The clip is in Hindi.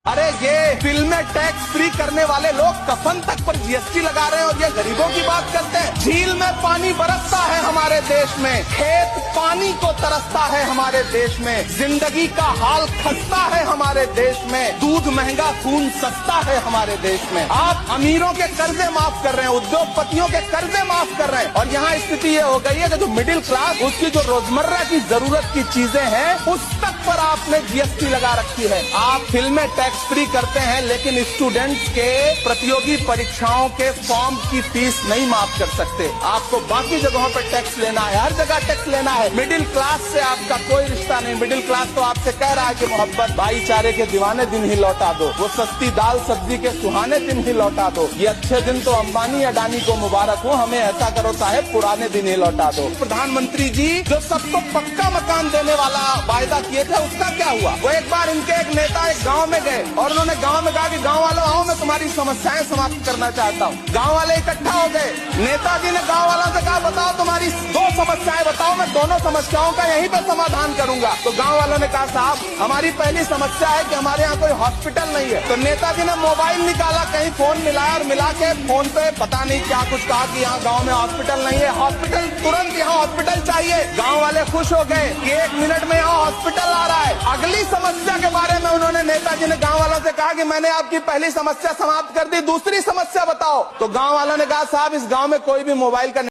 अरे ये फिल्में टैक्स फ्री करने वाले लोग कफन तक पर जीएसटी लगा रहे हैं और ये गरीबों की बात करते हैं। झील में पानी बरसता है हमारे देश में, खेत पानी को तरसता है हमारे देश में, जिंदगी का हाल खस्ता है हमारे देश में, दूध महंगा खून सस्ता है हमारे देश में। आप अमीरों के कर्जे माफ कर रहे हैं, उद्योगपतियों के कर्जे माफ कर रहे हैं और यहाँ स्थिति ये हो गई है कि जो मिडिल क्लास उसकी जो रोजमर्रा की जरूरत की चीजें हैं उस तक पर आपने जीएसटी लगा रखी है। आप फिल्में टैक्स फ्री करते हैं लेकिन स्टूडेंट्स के प्रतियोगी परीक्षाओं के फॉर्म की फीस नहीं माफ कर सकते। आपको बाकी जगहों पर टैक्स लेना है, हर जगह टैक्स लेना है। मिडिल क्लास से आपका कोई रिश्ता नहीं। मिडिल क्लास तो आपसे कह रहा है कि मोहब्बत भाईचारे के दीवाने दिन ही लौटा दो, वो सस्ती दाल सब्जी के सुहाने दिन ही लौटा दो। ये अच्छे दिन तो अंबानी अडानी को मुबारक हो, हमें ऐसा करो साहेब पुराने दिन ही लौटा दो। प्रधानमंत्री जी जो सबको पक्का मकान देने वाला वायदा किए थे उसका क्या हुआ? वो एक बार इनके एक नेता एक गाँव में गए और उन्होंने गांव में कहा कि गांव वालों आओ मैं तुम्हारी समस्याएं समाप्त करना चाहता हूं। गांव वाले इकट्ठा हो गए। नेताजी ने गांव वालों से कहा बताओ तुम्हारी दो समस्याएं बताओ, मैं दोनों समस्याओं का यहीं पे समाधान करूंगा। तो गांव वालों ने कहा साहब हमारी पहली समस्या है कि हमारे यहाँ कोई हॉस्पिटल नहीं है। तो नेताजी ने मोबाइल निकाला, कहीं फोन मिलाया और मिला के फोन पे पता नहीं क्या कुछ कहा कि यहाँ गाँव में हॉस्पिटल नहीं है, हॉस्पिटल तुरंत यहाँ हॉस्पिटल चाहिए। गाँव वाले खुश हो गए कि 1 मिनट में यहाँ हॉस्पिटल आ रहा है। अगली समस्या के बारे में उन्होंने नेताजी ने गांव वालों से कहा कि मैंने आपकी पहली समस्या समाप्त कर दी, दूसरी समस्या बताओ। तो गांव वालों ने कहा साहब इस गांव में कोई भी मोबाइल का